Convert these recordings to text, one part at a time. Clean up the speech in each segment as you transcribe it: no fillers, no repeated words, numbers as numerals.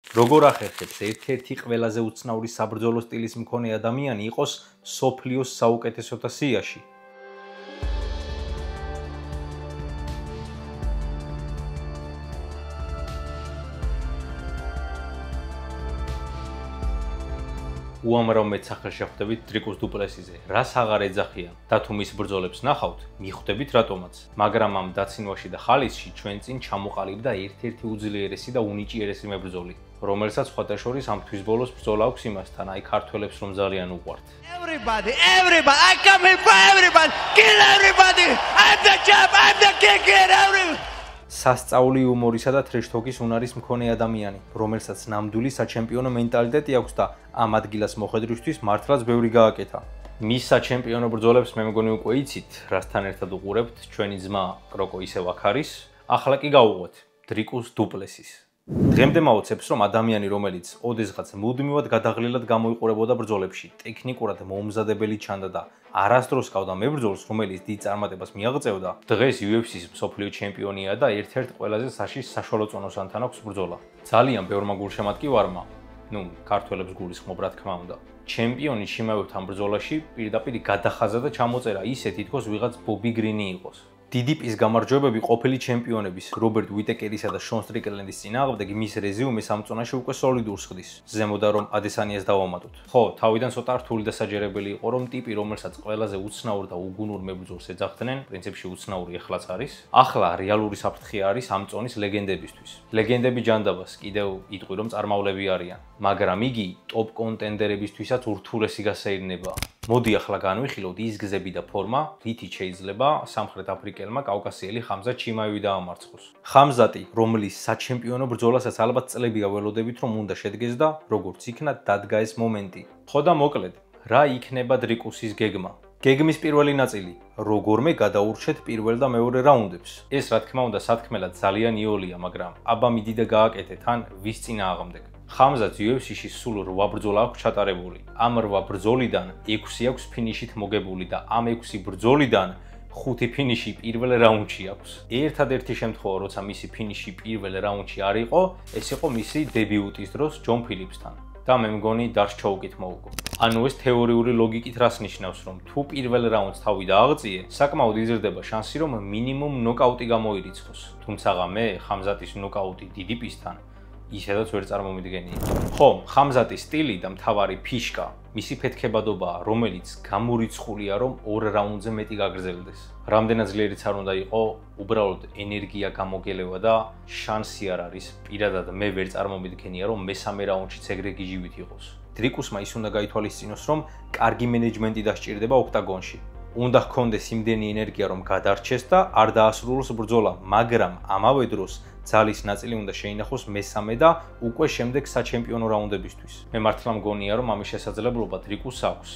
როგორ ახერხებს ერთ-ერთი ყველაზე უცნაური საბრძოლო სტილის მქონე ადამიანი იყოს მსოფლიოს საუკეთესოთა სიაში? უამრავ მეც სახელშეხვდებით დრიკუს დუპლესიზე, რას აღარ ეძახიან და თუ მის ბრძოლებს ნახავთ, მიხვდებით რატომაც. მაგრამ ამ დაცინვაში და ხალისში ჩვენ წინ ჩამოყალიბდა ერთ-ერთი უძლიერესი და უნიჭიერესი მებრძოლი, რომელსაც სხვადასხვა ამ თვის ბოლოს ბრძოლა აქვს იმასთან, აი ქართველებს რომ ძალიან უყვართ. Everybody, I come here for everybody, kill everybody, I'm the champ, I'm the king, everybody. სასწაული იუმორისა და ტრეშ-თოკის უნარის მქონე ადამიანი, რომელსაც ნამდვილი საჩემპიონო მენტალიტეტი აქვს და ამ ადგილას მოხვედრისთვის მართლაც ბევრი გააკეთა. მის საჩემპიონო ბრძოლებს მე მგონი უკვე იცით, რასთან ერთად უყურებთ ჩვენი ძმა კროკო ისევ აქ არის. ახლა კი გავუღვეთ დრიკუს დუპლესის. დღემდე მავოცებს, რომ ადამიანი, რომელიც ოდესღაც მუდმივად გადაღლილად გამოიყურებოდა ბრძოლებში, ტექნიკურად მოუმზადებელი ჩანდა და არასდროს ჰყავდა მებრძოლს, რომელიც დიდ წარმატებას მიაღწევდა, დღეს UFC-ს მსოფლიო ჩემპიონია და ერთ-ერთ ყველაზე საშიშ საშუალო წონოსანთან აქვს ბრძოლა. ძალიან ბევრმა გულშემატკივარმა, ქართველებს გულისხმობ რა თქმა უნდა, ჩემპიონი შიმავებთ ამ ბრძოლაში პირდაპირ გადახაზა და ჩამოწერა ისე თითქოს ვიღაც ბობი გრინი იყოს. DDP-ის გამარჯვებები ყოფილი ჩემპიონების რობერტ უიტეკერისა და შონ სტრიკლენდის წინააღმდეგ მის რეზიუმეს ამ წონაში უკვე სოლიდურს ხდის. ზემოდან რომ ადესანიას დავამატოთ. ხო, თავიდან ცოტა რთული და საჯერებელი იყო, რომ ტიპი, რომელსაც ყველაზე უცნაურ და უგუნურ მებრძოლს ეძახდნენ, პრინციპში უცნაური ეხლაც არის, ახლა რეალური საფრთხე არის ამ წონის ლეგენდებისთვის. ლეგენდები ჯანდაბას კიდევ იტყვი რომ წარმავლები არიან, მაგრამ იგი ტოპ კონტენდერებისთვისაც ურთულესი გასეირნებაა. მოდი ახლა განვიხილოთ ის გზები და ფორმა, რითიც შეიძლება სამხრეთ აფრიკელმა კავკასიელი ხამზატ ჩიმაევი დაამარცხოს. ხამზატი, რომლის საჩემპიონო ბრძოლასაც ალბათ წლებია ველოდებით რომ უნდა შედგეს და როგორც იქნა დადგა ეს მომენტი. ხო და მოკლედ, რა იქნება დრიკუსის გეგმა? გეგმის პირველი ნაწილი, როგორმე გადაურჩეთ პირველ და მეორე რაუნდებს. ეს რა თქმა უნდა სათქმელად ძალიან იოლია, მაგრამ აბა მიდი და გააკეთეთ ან ვის წინააღმდეგ. ხამზატს UFC-ში სულ 8 ბრძოლა აქვს ჩატარებული. ამ 8 ბრძოლიდან 6 აქვს ფინიშით მოგებული და ამ 6 ბრძოლიდან 5 ფინიში პირველ რაუნდში აქვს. ერთადერთი შემთხვევა, როცა მისი ფინიში პირველ რაუნდში არ იყო, ეს იყო მისი დებიუტის დროს ჯონ ფილიპსთან. და მე მგონი დარს ჩოუკით მოუგო. ანუ ეს თეორიული ლოგიკით რას ნიშნავს, რომ თუ პირველ რაუნდს თავი დააღწიე, საკმაოდ იზრდება შანსი, რომ მინიმუმ ნოკაუტი გამოირიცხოს. თუმცა მე ხამზატის ნოკაუტი DDP-სთან ისედაც ვერ წარმომიდგენია. ხო, ხამზატის სტილი და მთავარი ფიშკა მისი ფეთქებადობაა, რომელიც გამორიცხულია, რომ 2 რაუნდზე მეტი გაგრძელდეს. რამდენად ძლიერიც არ უნდა იყო, უბრალოდ ენერგია გამოგელევა და შანსი არ არის. პირადად მე ვერ წარმომიდგენია, რომ მესამე რაუნდშიც ეგრე გიჟივით იყოს. დრიკუსმა ის უნდა გაითვალისწინოს, რომ კარგი მენეჯმენტი დასჭირდება ოქტაგონში. უნდა ჰქონდეს იმდენი ენერგია, რომ გადარჩეს და არ დაასრულოს ბრძოლა, მაგრამ ამავე დროს ძალის ნაწილი უნდა შეინახოს მესამე და უკვე შემდეგ საჩემპიონო რაუნდებისთვის. მე მართლა მგონია, რომ ამის შესაძლებლობა დრიკუსს აქვს,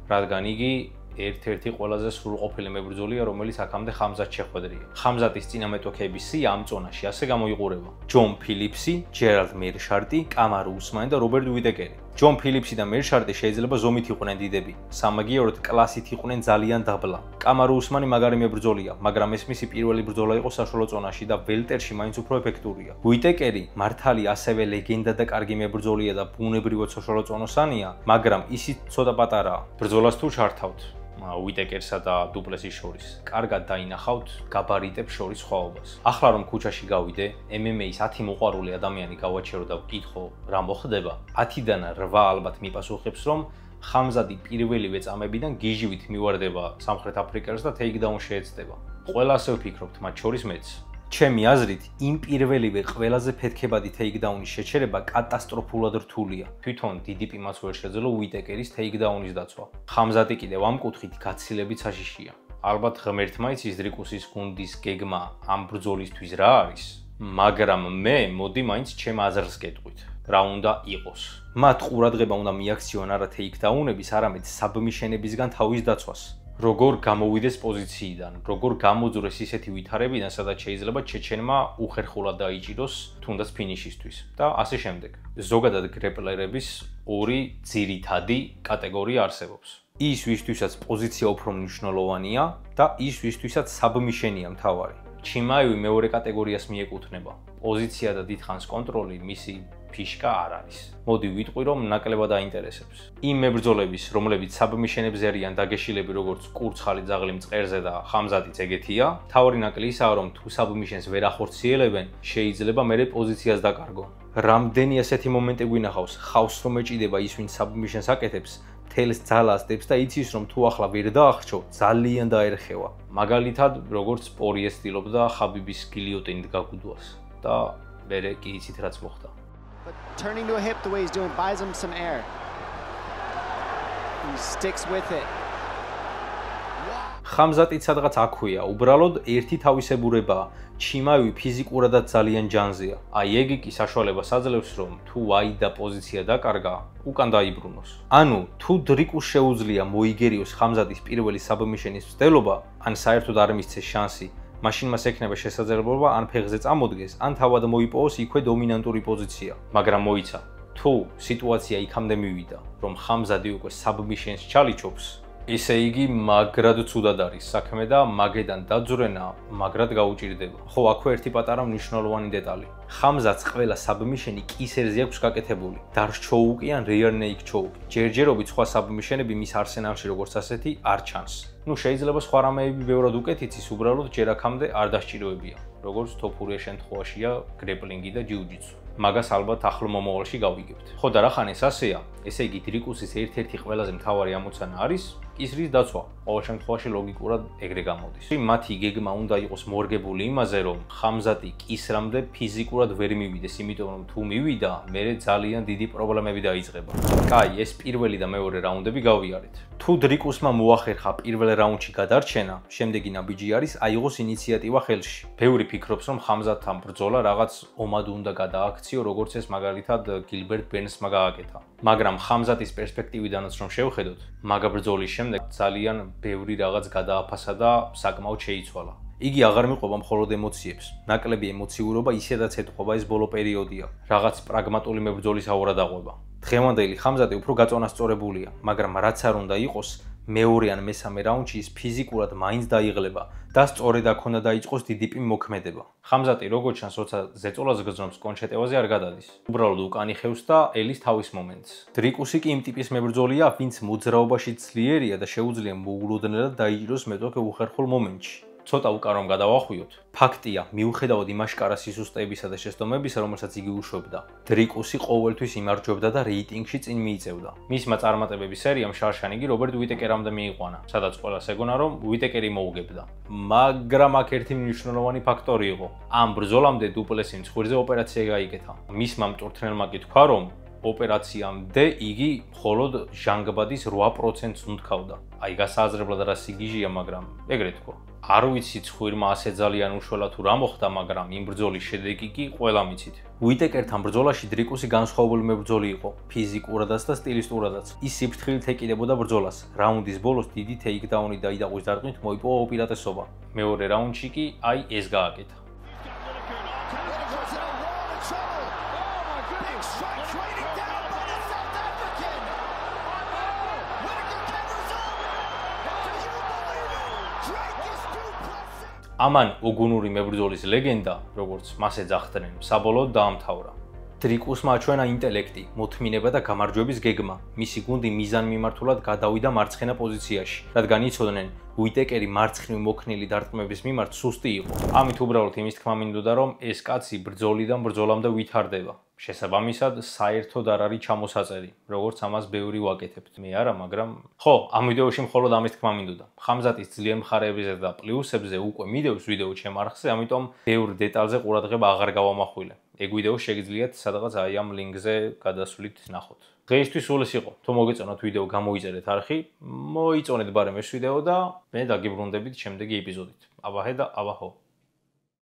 რადგან იგი ერთ-ერთი ყველაზე სრულყოფილი მებრძოლია, რომელიც აქამდე ხამზატს შეხვედრია. ხამზატის წინამეტოქეების სია ამ წონაში ასე გამოიყურება: ჯონ ფილიპსი, ჯერალდ მერშარტი, კამარუ უსმანი და რობერტ უიტეკერი. ჯონ ფილიპსი და მერშარტი შეიძლება ზომით იყვნენ დიდები, სამაგიეროდ კლასით იყვნენ ძალიან დაბლა. კამარუ უსმანი მაგარი მებრძოლია, მაგრამ ეს მისი პირველი ბრძოლა იყო საშუალო წონაში და ველტერში მაინც უფრო ეფექტურია. უიტეკერი მართალი ასევე ლეგენდა და კარგი მებრძოლია და ბუნებრივად საშუალო წონოსანია, მაგრამ ისიც ცოტა პატარაა. ბრძოლას თუ ჩართავთ უიტეკერსა და დუპლესის შორის, კარგად დაინახავთ გაბარიტებს შორის სხვაობას. ახლა რომ ქუჩაში გავიდე, MMA-ის 10 მოყვარული ადამიანი გავაჩერო და ვკითხო რა მოხდება, 10-დან 8 ალბათ მიპასუხებს, რომ ხამზატი პირველივე წამებიდან გიჟივით მივარდება სამხრეთ აფრიკელს და ტეიქდაუნ შეეცდება. ყველა ასე ვფიქრობთ, მათ შორის მეც. ჩემი აზრით, იმ პირველივე ყველაზე ფეთქებადი ტეიქდაუნის შეჩერება კატასტროფულად რთულია. თვითონ DDP-მას ვერ შეძლო უიტეკერის ტეიქდაუნის დაცვა. ხამზატი კიდევ ამ კუთხით გაცილებით საშიშია. ალბათ ღმერთმა იცის დრიკუსის გუნდის გეგმა ამ ბრძოლისთვის რა არის, მაგრამ მე მოდი მაინც ჩემ აზრს გეტყვით. რა უნდა იყოს? მათ ყურადღება უნდა მიაქციონ არა ტეიქდაუნების, არამედ საბმიშენებისგან თავის დაცვას. როგორ გამოვიდეს პოზიციიდან, როგორ გამოძვრეს ისეთი ვითარებიდან, სადაც შეიძლება ჩეჩენმა უხერხულად დაიჭიროს თუნდაც ფინიშისთვის და ასე შემდეგ. ზოგადად გრეპლერების 2 ძირითადი კატეგორია არსებობს. ის ვისთვისაც პოზიცია უფრო მნიშვნელოვანია და ის ვისთვისაც საბმიშენია მთავარი. ჩიმაევი მეორე კატეგორიას მიეკუთვნება. პოზიცია და დიდხანს კონტროლი მისი ფიშკა არ არის. მოდი ვიტყვი, რომ ნაკლებად აინტერესებს. იმ მებრძოლების, რომლებიც საბმიშენებზე არიან დაგეშილები როგორც კურცხალი ძაღლი მწყერზე და ხამზატიც ეგეთია, თავი ნაკლი ისაა, რომ თუ საბმიშენს ვერ ახორციელებენ, შეიძლება მერე პოზიციას დაკარგონ. რამდენი ასეთი მომენტი გვინახავს, ხავს რომ ეჭიდება ის, ვინც საბმიშენს აკეთებს, თელს ძალას დებს და იცის, რომ თუ ახლა ვერ დაახრჩო, ძალიან დაერხევა. მაგალითად, როგორც პორიე ცდილობდა ხაბიბის გილიოტინით გაგუდვას და მერე კი იცით რაც მოხდა. But turning to a hip the way he's doing buys him some air. He sticks with it. ხამზატიც სადღაც აქვეა, უბრალოდ ერთი თავისებურებაა. ჩიმავი ფიზიკურადაც ძალიან ჯანზეა. აი ეგ კი საშუალებას აძლევს, რომ თუ აიდა პოზიცია დაკარგა, უკან დაიბრუნოს. ანუ თუ დრიკუს შეუძლია მოიგერიოს ხამზატის პირველი საბმიშენის მცდელობა, ან საერთოდ არ მისცეს შანსი, მაშინ მას ექნება შესაძლებლობა ან ფეხზე წამოდგეს, ან თავად მოიპოვოს იქვე დომინანტური პოზიცია. მაგრამ მოიცა, თუ სიტუაცია იქამდე მივიდა, რომ ხამზადი უკვე საბმიშენს ჩალიჩობს, ისე იგი მაგრად ცუდად არის საქმე და მაგედან დაძვრენა მაგრად გაუჭირდება. ხო, აქვე ერთი პატარა მნიშვნელოვანი დეტალი. ხამზატს ყველა საბმიშენი კისერზე აქვს გაკეთებული. დარს ჩოუკი ან რეარ ნეიკ ჩოუკი. ჯერჯერობით სხვა საბმიშენები მის არსენალში როგორც ასეთი არ ჩანს. ნუ შეიძლება სხვა რამეები ბევრად უკეთ იცის, უბრალოდ ჯერ აქამდე არ დასჭიროებია. როგორც თოფურია შემთხვევაშია გრეპლინგი და ჯიუ-ჯიტსუ. მაგას ალბათ ახლო მომავალში გავიგებთ. ხო და რახან ეს ასეა, ესე იგი დრიკუსის ერთ-ერთი ყველაზე მთავარი ამოცანა არის კისრის დაცვა. ყოველ შემთხვევაში ლოგიკურად ეგრე გამოდის. მათი გეგმა უნდა იყოს მორგებული იმაზე, რომ ხამზატი კისრამდე ფიზიკურად ვერ მივიდეს, იმიტომ რომ თუ მივიდა, მერე ძალიან დიდი პრობლემები დაიწყება. კაი, ეს პირველი და მეორე რაუნდები გავიარეთ. თუ დრიკუსმა მოახერხა პირველ რაუნდში გადარჩენა, შემდეგი ნაბიჯი არის აიღოს ინიციატივა ხელში. ბევრი ფიქრობს, რომ ხამზატთან ბრძოლა რაღაც ომად უნდა გადააქციო, როგორც ეს მაგალითად გილბერტ ბენსმა გააკეთა. მაგრამ ხამზატის პერსპექტივიდანაც რომ შევხედოთ, მაგა ბრძოლის შემდეგ ძალიან ბევრი რაღაც გადააფასა და საკმაოდ შეიცვალა. იგი აღარ მიყვება მხოლოდ ემოციებს. ნაკლები ემოციურობა ისედაც ეთყობა, ეს ბოლო პერიოდია. რაღაც პრაგმატული მებრძოლის აურა დაყვება. დღევანდელი ხამზატი უფრო გაწონასწორებულია, მაგრამ რაც არ უნდა იყოს, მეორე ან მესამე რაუნდში ის ფიზიკურად მაინც დაიღლება და სწორედ აქ უნდა დაიწყოს დიდი მოქმედება. ხამზატი როგორც ჩანს, როცა ზეწოლას გრძნობს, კონჩეტევაზე არ გადადის. უბრალოდ უკან იხევს და ელის თავის მომენტს. დრიკუსი კი იმ ტიპის მებრძოლია, ვინც მოძრაობაში ძლიერია და შეუძლია მოულოდნელად დაიჭიროს მეტოქე უხერხულ მომენტში. ცოტა უკან რომ გადავახვიოთ, ფაქტია, მიუხედავად იმ აშკარა სისუსტეებისა და შეცდომებისა, რომელსაც იგი უშვებდა, დრიკუსი ყოველთვის იმარჯვებდა და რეიტინგში წინ მიიწევდა. მისმა წარმატებების სერიამ შარშანი იგი რობერტ უიტეკერამდე მიიყვანა, სადაც ყველას ეგონა, რომ უიტეკერი მოუგებდა. მაგრამ აქ ერთი მნიშვნელოვანი ფაქტორი იყო. ამ ბრძოლამდე დუპლესიმ ცხვირზე ოპერაცია გაიკეთა. მისმა მწვრთნელმა კი თქვა, რომ ოპერაციამდე იგი მხოლოდ ჟანგბადის 8%-ს უნთქავდა. აი გასააზრებლად რა სიგიჟია, მაგრამ ეგრე თქვა. არ ვიცი ცხვირმა ასე ძალიან უშველა თუ რა მოხდა, მაგრამ იმ ბრძოლის შედეგი კი ყველა მიცით. უიტეკერთან ბრძოლაში დრიკუსი განსხვავებული მებრძოლი იყო, ფიზიკურადაც და სტილისტურადაც. ის სიფრთხილით ეკიდებოდა ბრძოლას. რაუნდის ბოლოს დიდი თეიქდაუნი და იდაყვის დარტყმით მოიპოვა უპირატესობა. მეორე რაუნდში კი აი ეს გააკეთა. ამან ოგუნური მებრძოლის ლეგენდა, როგორც მას ეძახდნენ, საბოლოოდ დაამთავრა. დრიკუსმა აჩვენა ინტელექტი, მოთმინება და გამარჯვების გეგმა. მისი გუნდი მიზანმიმართულად გადავიდა მარცხენა პოზიციაში, რადგან იცოდნენ, უიტეკერი მარცხნივ მოქნილი დარტყმების მიმართ სუსტი იყო. ამით უბრალოდ იმის თქმა მინდოდა, რომ ეს კაცი ბრძოლიდან ბრძოლამდე ვითარდება. შესაბამისად, საერთოდ არ არის ჩამოსაწერი, როგორც ამას ბევრი ვაკეთებთ. მე არა, მაგრამ ხო, ამ ვიდეოში მხოლოდ ამის თქმა მინდოდა. ხამზატის ძლიერ მხარეებზე და პლუსებზე უკვე მიდევს ვიდეო ჩემ არხზე, ამიტომ ბევრ დეტალზე ყურადღება აღარ გავამახვილე. ეგ ვიდეო შეგიძლიათ სადღაც აი ამ ლინკზე გადასვლით ნახოთ. დღეისთვის სულ ეს იყო. თუ მოგეწონათ ვიდეო, გამოიწერეთ არხი, მოიწონეთ ბარემ ეს ვიდეო და მე დაგიბრუნდებით შემდეგი ეპიზოდით. აბაჰე და აბაჰო.